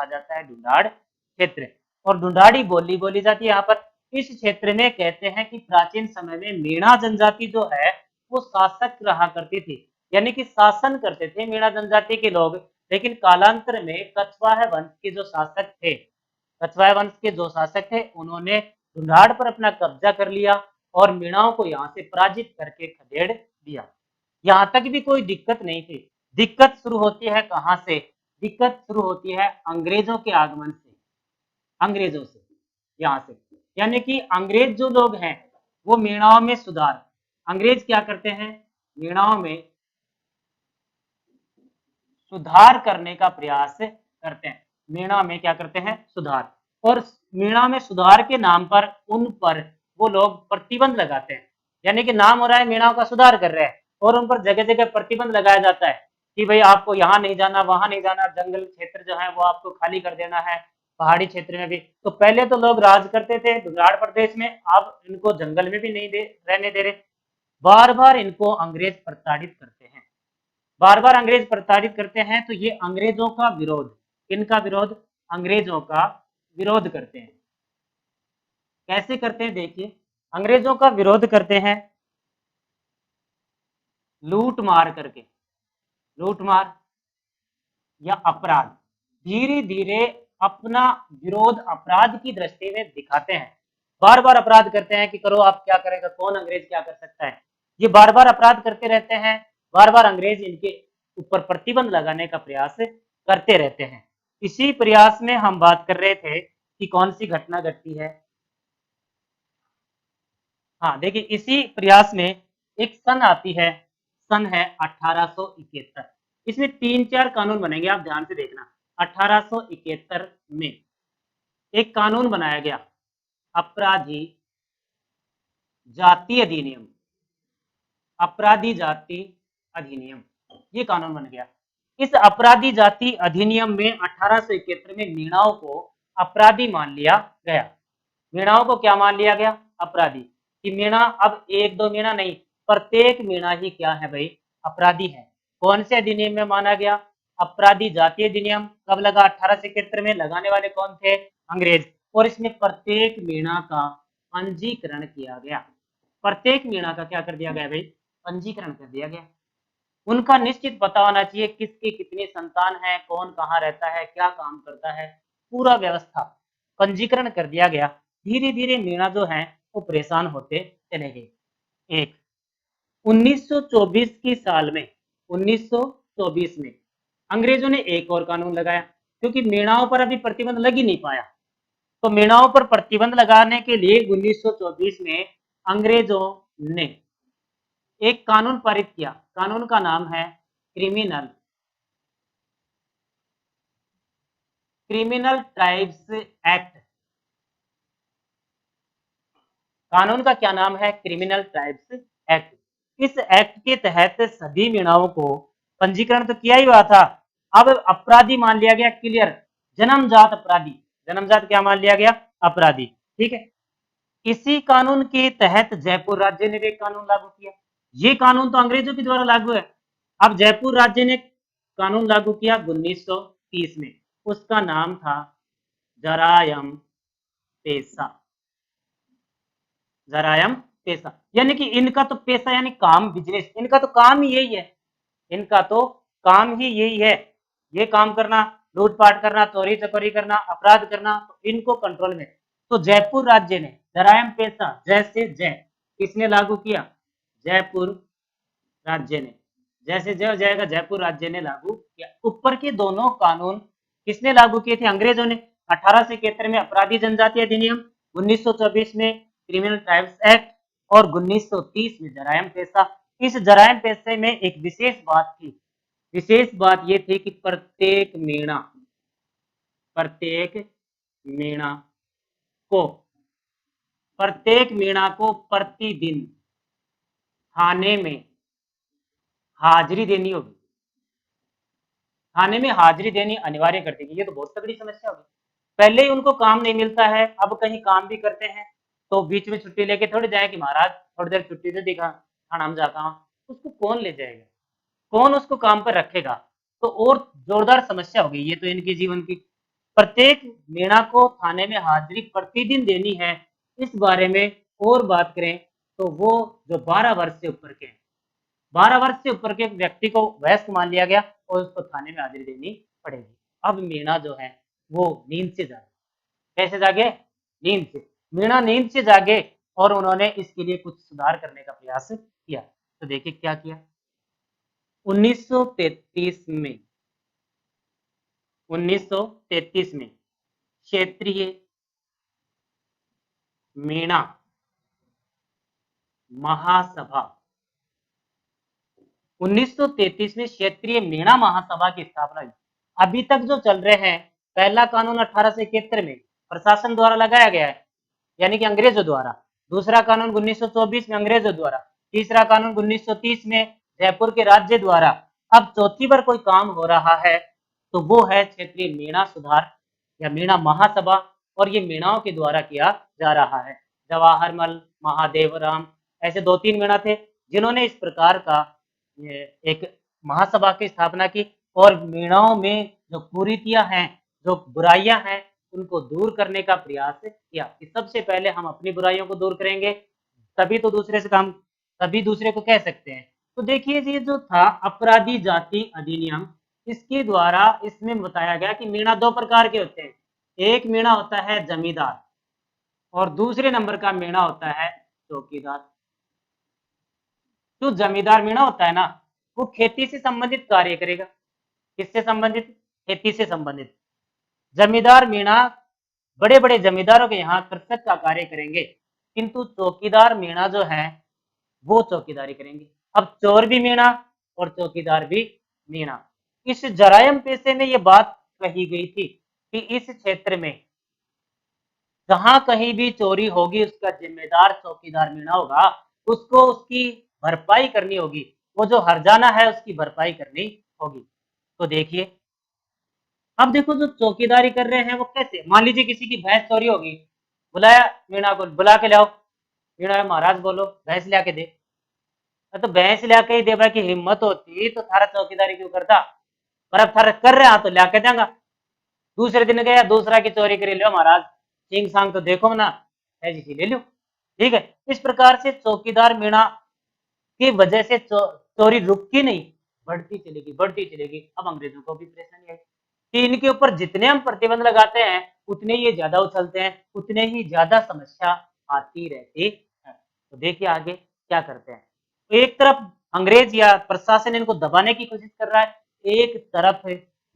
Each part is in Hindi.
कहा जाता है ढूंढाड़ क्षेत्र, और ढूंढाड़ी बोली बोली जाती है यहाँ पर। इस क्षेत्र में कहते हैं कि प्राचीन समय में मीणा जनजाति जो है वो शासक रहा करती थी, यानी कि शासन करते थे मीणा जनजाति के लोग। लेकिन कालांतर में कछवाहा वंश के जो शासक थे, कछवाहा वंश के जो शासक थे उन्होंने ढूंढाड़ पर अपना कब्जा कर लिया और मीणाओं को यहाँ से पराजित करके खदेड़ दिया। यहाँ तक भी कोई दिक्कत नहीं थी। दिक्कत शुरू होती है कहाँ से? दिक्कत शुरू होती है अंग्रेजों के आगमन से, अंग्रेजों से, यहाँ से। यानी कि अंग्रेज जो लोग हैं वो मीणाओं में सुधार, अंग्रेज क्या करते हैं, मीणाओं में सुधार करने का प्रयास करते हैं। मीणा में क्या करते हैं? सुधार। और मीणा में सुधार के नाम पर उन पर वो लोग प्रतिबंध लगाते हैं, यानी कि नाम हो रहा है मीणाओं का सुधार कर रहे हैं और उन पर जगह जगह प्रतिबंध लगाया जाता है कि भाई आपको यहाँ नहीं जाना, वहां नहीं जाना, जंगल क्षेत्र जो है वो आपको खाली कर देना है, पहाड़ी क्षेत्र में भी। तो पहले तो लोग राज करते थे ढूंढाड़ प्रदेश में, अब इनको जंगल में भी नहीं रहने दे रहे। बार बार इनको अंग्रेज प्रताड़ित करते हैं, बार बार अंग्रेज प्रताड़ित करते हैं। तो ये अंग्रेजों का विरोध, किनका विरोध? अंग्रेजों का विरोध करते हैं। कैसे करते हैं? देखिए, अंग्रेजों का विरोध करते हैं लूट मार करके, लूट मार या अपराध। धीरे धीरे अपना विरोध अपराध की दृष्टि में दिखाते हैं, बार बार अपराध करते हैं कि करो, आप क्या करेगा, कौन अंग्रेज क्या कर सकता है। ये बार बार अपराध करते रहते हैं, बार बार अंग्रेज इनके ऊपर प्रतिबंध लगाने का प्रयास करते रहते हैं। इसी प्रयास में हम बात कर रहे थे कि कौन सी घटना घटती है। हाँ देखिए, इसी प्रयास में एक सन आती है, सन है 1871। इसमें 3-4 कानून बनेंगे, आप ध्यान से देखना। 1871 में एक कानून बनाया गया, अपराधी जाति अधिनियम, अपराधी जाति अधिनियम, ये कानून बन गया। इस अपराधी जाति अधिनियम में 1871 में मीणाओं को अपराधी मान लिया गया। मीणाओं को क्या मान लिया गया? अपराधी। कि मीणा अब एक दो मीणा नहीं, प्रत्येक मीणा ही क्या है भाई? अपराधी है। कौन से अधिनियम में माना गया? अपराधी जाति अधिनियम। कब लगा? 1871 में। लगाने वाले कौन थे? अंग्रेज। और इसमें प्रत्येक मीणा का पंजीकरण किया गया, प्रत्येक मीणा का क्या कर दिया गया भाई? पंजीकरण कर दिया गया। उनका निश्चित पता होना चाहिए, किसकी कितनी संतान है, कौन कहाँ रहता है, क्या काम करता है, पूरा व्यवस्था पंजीकरण कर दिया गया। धीरे धीरे मीणा जो है वो परेशान होते चले गए। एक 1924 की साल में, 1924 में अंग्रेजों ने एक और कानून लगाया, क्योंकि मीणाओं पर अभी प्रतिबंध लग ही नहीं पाया। तो मीणाओं पर प्रतिबंध लगाने के लिए 1924 में अंग्रेजों ने एक कानून पारित किया। कानून का नाम है क्रिमिनल ट्राइब्स एक्ट। कानून का क्या नाम है? Criminal tribes act. इस एक्ट के तहत सभी मीणाओं को पंजीकरण तो किया ही हुआ था, अब अपराधी मान लिया गया, क्लियर, जन्मजात अपराधी। जन्मजात क्या मान लिया गया? अपराधी। ठीक है। इसी कानून के तहत जयपुर राज्य ने एक कानून लागू किया। ये कानून तो अंग्रेजों के द्वारा लागू है। अब जयपुर राज्य ने कानून लागू किया 1930 में, उसका नाम था जरायम पेशा। जरायम पेशा, यानी कि इनका तो पेशा यानी काम, बिजनेस, इनका तो काम ही यही है, इनका तो काम ही यही है, ये काम करना, लूटपाट करना, चोरी चकोरी करना, अपराध करना, तो इनको कंट्रोल में। तो जयपुर राज्य ने जरायम पेशा, जैसे जय, किसने लागू किया? जयपुर राज्य ने। जैसे जय हो जाएगा, जयपुर राज्य ने लागू किया। ऊपर के दोनों कानून किसने लागू किए थे? अंग्रेजों ने। 1871 में अपराधी जनजाति अधिनियम, 1924 में क्रिमिनल ट्राइब्स एक्ट और 1930 में जरायम पेशा। इस जरायम पेशे में एक विशेष बात थी, विशेष बात यह थी कि प्रत्येक मीणा को प्रत्येक मीणा को प्रतिदिन थाने में हाजिरी देनी होगी, थाने में हाजिरी देनी अनिवार्य कर देगी। ये तो बहुत तगड़ी समस्या होगी। पहले ही उनको काम नहीं मिलता है, अब कहीं काम भी करते हैं तो बीच में छुट्टी लेके थोड़ी जाए कि महाराज थोड़ी देर छुट्टी दे दिखा खाना हम जाता हूँ, उसको कौन ले जाएगा, कौन उसको काम पर रखेगा? तो और जोरदार समस्या होगी ये तो इनके जीवन की। प्रत्येक मीणा को थाने में हाजिरी प्रतिदिन देनी है। इस बारे में और बात करें तो वो जो 12 वर्ष से ऊपर के 12 वर्ष से ऊपर के व्यक्ति को वयस्क मान लिया गया और उसको थाने में हाजिरी देनी पड़ेगी। अब मीणा जो है वो नींद से जागे। कैसे जागे? नींद से। मीणा नींद से जागे और उन्होंने इसके लिए कुछ सुधार करने का प्रयास किया। तो देखिए क्या किया। 1933 में 1933 में क्षेत्रीय मीणा महासभा 1933 में क्षेत्रीय मीणा महासभा की स्थापना हुई। अभी तक जो चल रहे हैं, पहला कानून 1871 में प्रशासन द्वारा लगाया गया है, यानी कि अंग्रेजों द्वारा। दूसरा कानून 1924 में अंग्रेजों द्वारा। तीसरा कानून 1930 में जयपुर के राज्य द्वारा। अब चौथी बार कोई काम हो रहा है तो वो है क्षेत्रीय मीणा सुधार या मीणा महासभा, और ये मीणाओं के द्वारा किया जा रहा है। जवाहरमल, महादेवराम, ऐसे 2-3 मीणा थे जिन्होंने इस प्रकार का एक महासभा की स्थापना की और मीणाओं में जो कुरीतियां हैं, जो बुराइयां हैं, उनको दूर करने का प्रयास किया कि सबसे पहले हम अपनी बुराइयों को दूर करेंगे, तभी तो दूसरे से काम, तभी दूसरे को कह सकते हैं। तो देखिए ये जो था अपराधी जाति अधिनियम, इसके द्वारा इसमें बताया गया कि मीणा 2 प्रकार के होते हैं। एक मीणा होता है जमींदार और दूसरे नंबर का मीणा होता है चौकीदार। जो जमींदार मीणा होता है ना, वो खेती से संबंधित कार्य करेगा। किससे संबंधित? खेती से संबंधित। जमींदार मीणा बड़े बड़े जमींदारों के यहाँ कृषक का कार्य करेंगे, किंतु चौकीदार मीणा जो है वो चौकीदारी करेंगे। अब चोर भी मीणा और चौकीदार भी मीणा। इस जरायम पेशे में ये बात कही गई थी कि इस क्षेत्र में जहां कहीं भी चोरी होगी उसका जिम्मेदार चौकीदार मीणा होगा, उसको उसकी भरपाई करनी होगी, वो जो हर्जाना है उसकी भरपाई करनी होगी। तो देखिए, अब देखो जो चौकीदारी कर रहे हैं वो कैसे, मान लीजिए किसी की भैंस चोरी होगी, बुलाया मीणा को, बुला के लाओ, मीणा महाराज बोलो भैंस ला के दे। तो भैंस ला के ही दे भाई की हिम्मत होती तो थारा चौकीदारी क्यों करता, पर अब थारा कर रहा तो ला के देंगा। दूसरे दिन गया दूसरा की चोरी कर लो महाराज, सिंग सांग तो देखो ना, ऐसी ले लो। ठीक है, इस प्रकार से चौकीदार मीणा की वजह से चोरी रुकती नहीं, बढ़ती चलेगी बढ़ती चलेगी। अब अंग्रेजों को भी परेशानी आई कि इनके ऊपर जितने हम प्रतिबंध लगाते हैं उतने ये ज्यादा उछलते हैं, उतने ही ज्यादा समस्या आती रहती है। तो देखिए आगे क्या करते हैं। एक तरफ अंग्रेज या प्रशासन इनको दबाने की कोशिश कर रहा है, एक तरफ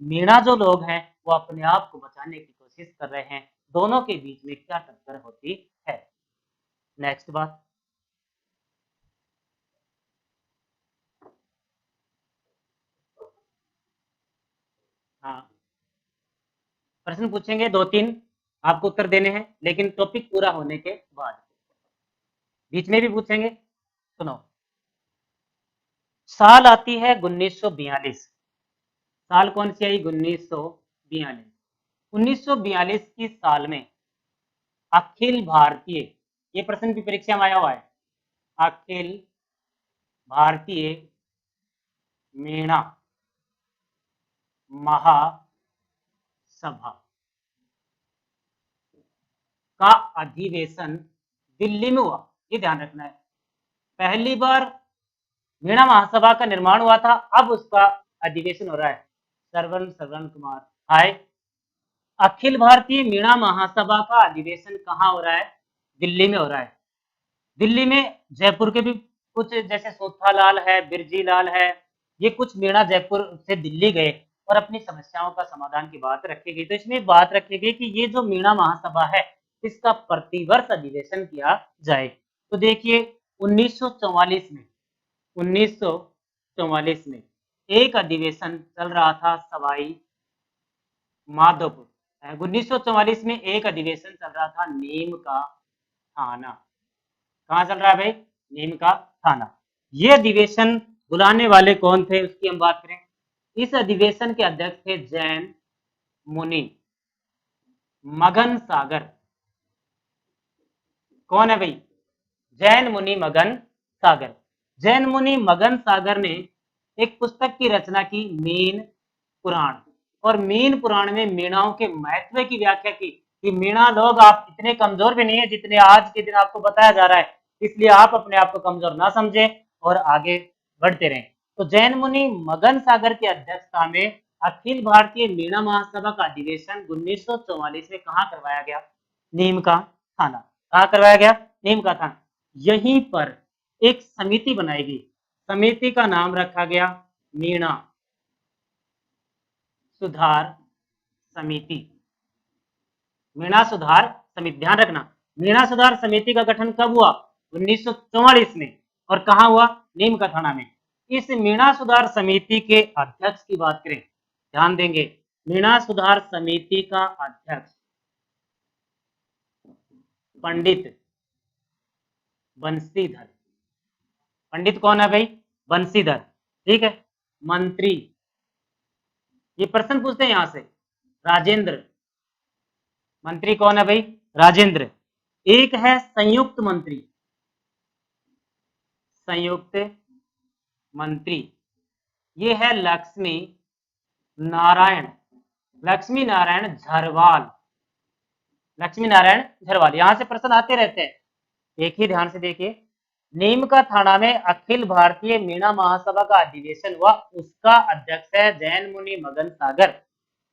मीणा जो लोग हैं वो अपने आप को बचाने की कोशिश कर रहे हैं। दोनों के बीच में क्या टक्कर होती है। नेक्स्ट बात, हाँ प्रश्न पूछेंगे 2-3, आपको उत्तर देने हैं लेकिन टॉपिक पूरा होने के बाद। बीच में भी पूछेंगे। सुनो, साल आती है 1942। साल कौन सी आई? 1942। 1942 की साल में अखिल भारतीय, ये प्रश्न की परीक्षा में आया हुआ है, अखिल भारतीय मीणा महासभा का अधिवेशन दिल्ली में हुआ। ये ध्यान रखना है, पहली बार मीणा महासभा का निर्माण हुआ था, अब उसका अधिवेशन हो रहा है। श्रवण कुमार, हाय। अखिल भारतीय मीणा महासभा का अधिवेशन कहाँ हो रहा है? दिल्ली में हो रहा है। दिल्ली में जयपुर के भी कुछ, जैसे सोथालाल है, बिरजी लाल है, ये कुछ मीणा जयपुर से दिल्ली गए और अपनी समस्याओं का समाधान की बात रखी गई। तो इसमें बात रखी गई कि ये जो मीणा महासभा है इसका प्रतिवर्ष अधिवेशन किया जाए। तो देखिए 1944 में 1944 में एक अधिवेशन चल रहा था सवाई माधोपुर। 1944 में एक अधिवेशन चल रहा था नीम का थाना। कहाँ चल रहा है भाई? नीम का थाना। ये अधिवेशन बुलाने वाले कौन थे उसकी हम बात करें। इस अधिवेशन के अध्यक्ष थे जैन मुनि मगन सागर। कौन है भाई? जैन मुनि मगन सागर। जैन मुनि मगन सागर ने एक पुस्तक की रचना की, मीन पुराण, और मीन पुराण में मीणाओं के महत्व की व्याख्या की कि मीणा लोग आप इतने कमजोर भी नहीं है जितने आज के दिन आपको बताया जा रहा है, इसलिए आप अपने आप को कमजोर ना समझे और आगे बढ़ते रहें। तो जैन मुनि मगन सागर की अध्यक्षता में अखिल भारतीय मीणा महासभा का अधिवेशन 1944 में कहाँ करवाया गया? नीम का थाना। कहाँ करवाया गया? नीम का थाना। यहीं पर एक समिति बनाई गई, समिति का नाम रखा गया मीणा सुधार समिति। मीणा सुधार समिति, ध्यान रखना, मीणा सुधार समिति का गठन कब हुआ? 1944 में। और कहा हुआ? नीम का थाना में। इस मीणा सुधार समिति के अध्यक्ष की बात करें, ध्यान देंगे, मीणा सुधार समिति का अध्यक्ष पंडित बंसीधर। पंडित कौन है भाई? बंसीधर। ठीक है। मंत्री, ये प्रश्न पूछते हैं यहां से, राजेंद्र। मंत्री कौन है भाई? राजेंद्र। एक है संयुक्त मंत्री, संयुक्त मंत्री, ये है लक्ष्मी नारायण, लक्ष्मी नारायण झरवाल। लक्ष्मी नारायण झरवाल, यहां से प्रश्न आते रहते हैं, एक ही ध्यान से देखिए। नीम का थाना में अखिल भारतीय मीणा महासभा का अधिवेशन हुआ, उसका अध्यक्ष है जैन मुनि मगन सागर,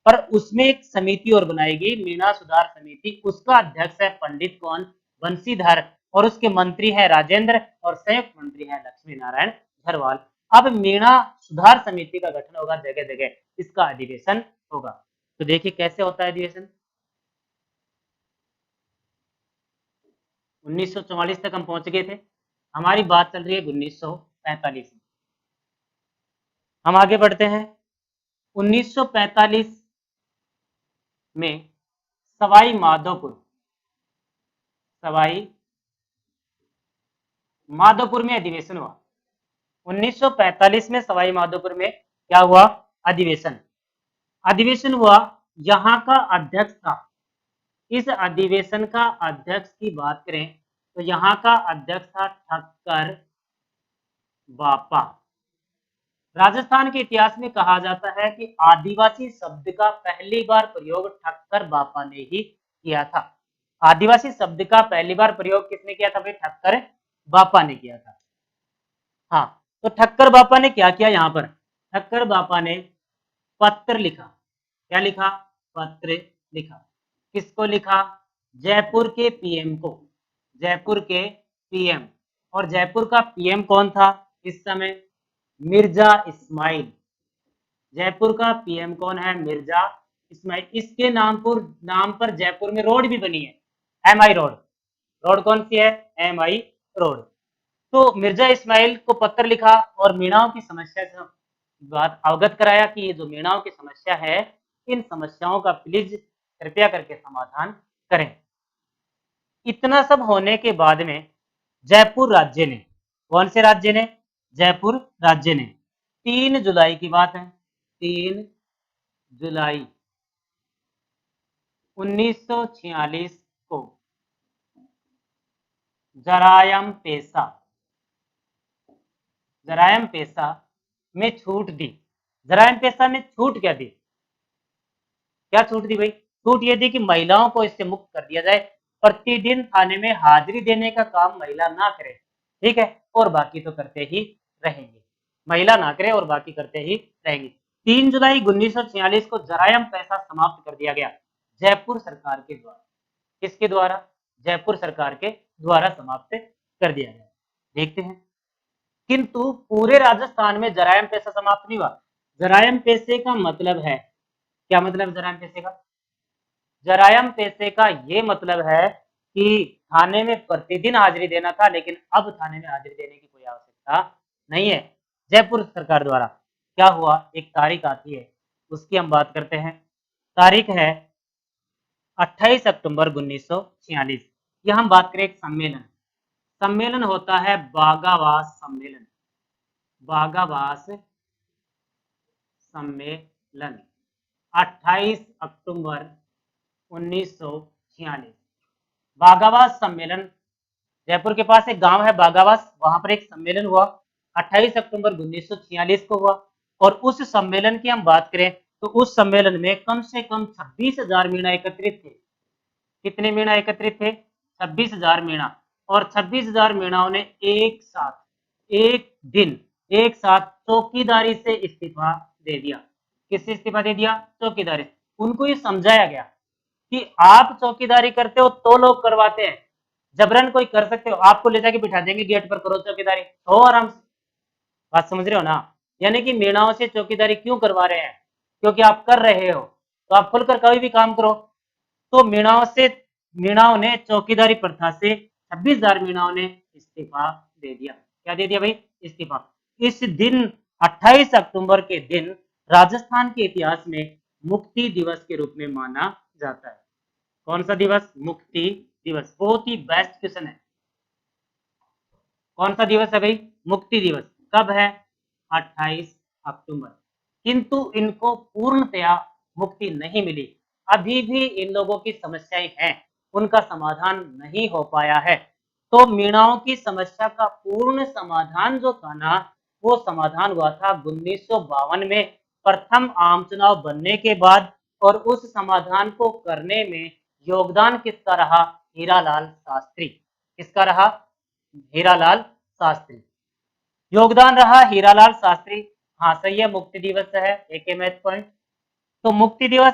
पर उसमें एक समिति और बनाई गई मीणा सुधार समिति, उसका अध्यक्ष है पंडित कौन? बंसीधर, और उसके मंत्री है राजेंद्र और संयुक्त मंत्री है लक्ष्मी नारायण झरवाल। अब मीणा सुधार समिति का गठन होगा जगह जगह, इसका अधिवेशन होगा। तो देखिए कैसे होता है अधिवेशन। 1944 तक हम पहुंच गए थे, हमारी बात चल रही है 1945 में। हम आगे बढ़ते हैं। 1945 में सवाई माधोपुर, सवाई माधोपुर में अधिवेशन हुआ। 1945 में सवाई माधोपुर में क्या हुआ? अधिवेशन। अधिवेशन हुआ, यहां का अध्यक्ष था, इस अधिवेशन का अध्यक्ष की बात करें तो यहां का अध्यक्ष था ठक्कर बापा। राजस्थान के इतिहास में कहा जाता है कि आदिवासी शब्द का पहली बार प्रयोग ठक्कर बापा ने ही किया था। आदिवासी शब्द का पहली बार प्रयोग किसने किया था भाई? ठक्कर बापा ने किया था। हाँ, तो ठक्कर बापा ने क्या किया यहाँ पर? ठक्कर बापा ने पत्र लिखा। क्या लिखा? पत्र लिखा। किसको लिखा? जयपुर के पीएम को, जयपुर के पीएम। और जयपुर का पीएम कौन था इस समय? मिर्जा इस्माइल। जयपुर का पीएम कौन है? मिर्जा इस्माइल। इसके नाम पर जयपुर में रोड भी बनी है, एमआई रोड। रोड कौन सी है? MI road. तो मिर्जा इस्माइल को पत्र लिखा और मीणाओं की समस्या से बात अवगत कराया कि ये जो मीणाओं की समस्या है, इन समस्याओं का प्लीज कृपया करके समाधान करें। इतना सब होने के बाद में जयपुर राज्य ने, कौन से राज्य ने? जयपुर राज्य ने 3 जुलाई की बात है, 3 जुलाई 1946 को जरायम पेशा में छूट दी। जरायम पेशा में छूट क्या दी? क्या छूट दी भाई? छूट ये दी कि महिलाओं को इससे मुक्त कर दिया जाए, प्रतिदिन थाने में हाजिरी देने का काम महिला ना करे, ठीक है, और बाकी तो करते ही रहेंगे, महिला ना करे और बाकी करते ही रहेंगे। 3 जुलाई 1946 को जरायम पेशा समाप्त कर दिया गया जयपुर सरकार के द्वारा। किसके द्वारा? जयपुर सरकार के द्वारा समाप्त कर दिया गया। देखते हैं, किंतु पूरे राजस्थान में जरायम पेशा समाप्त नहीं हुआ। जरायम पेशे का मतलब है, क्या मतलब जरायम पेशे का? जरायम पेशे का ये मतलब है कि थाने में प्रतिदिन हाजिरी देना था, लेकिन अब थाने में हाजिरी देने की कोई आवश्यकता नहीं है। जयपुर सरकार द्वारा क्या हुआ? एक तारीख आती है, उसकी हम बात करते हैं। तारीख है 28 अक्टूबर 1946। यह हम बात करें एक सम्मेलन, सम्मेलन होता है बागावास सम्मेलन, बागावास सम्मेलन 28 अक्टूबर 1946। बागावास सम्मेलन, जयपुर के पास एक गांव है बागावास, वहां पर एक सम्मेलन हुआ 28 अक्टूबर 1946 को हुआ। और उस सम्मेलन की हम बात करें तो उस सम्मेलन में कम से कम 26,000 मीणा एकत्रित थे। कितने मीणा एकत्रित थे? 26,000 मीणा। और 26,000 मीणाओं ने एक दिन एक साथ चौकीदारी से इस्तीफा दे दिया। किससे इस्तीफा दे दिया? चौकीदारी। उनको ये समझाया गया कि आप चौकीदारी करते हो तो लोग करवाते हैं, जबरन कोई कर सकते हो, आपको ले जाके बिठा देंगे गेट पर, करो चौकीदारी, हो आराम से। बात समझ रहे हो ना? यानी कि मीणाओं से चौकीदारी क्यों करवा रहे हैं? क्योंकि आप कर रहे हो तो आप खुलकर कोई भी काम करो। तो मीणाओं ने चौकीदारी प्रथा से 26,000 मीणाओं ने इस्तीफा दे दिया। क्या दे दिया भाई? इस्तीफा। इस दिन 28 अक्टूबर के दिन राजस्थान के इतिहास में मुक्ति दिवस के रूप में माना जाता है। कौन सा दिवस? मुक्ति दिवस। बहुत ही बेस्ट क्वेश्चन है। कौन सा दिवस है भाई? मुक्ति दिवस। कब है? 28 अक्टूबर। किंतु इनको पूर्णतया मुक्ति नहीं मिली। अभी भी इन लोगों की समस्याएं हैं, उनका समाधान नहीं हो पाया है। तो मीणाओं की समस्या का पूर्ण समाधान जो था ना, वो समाधान हुआ था 1952 में प्रथम आम चुनाव बनने के बाद। और उस समाधान को करने में योगदान किसका रहा? हीरालाल शास्त्री। किसका रहा? हीरालाल शास्त्री। योगदान रहा हीरालाल शास्त्री। हाँ सही है, मुक्ति दिवस है, एक मैच पॉइंट। तो मुक्ति दिवस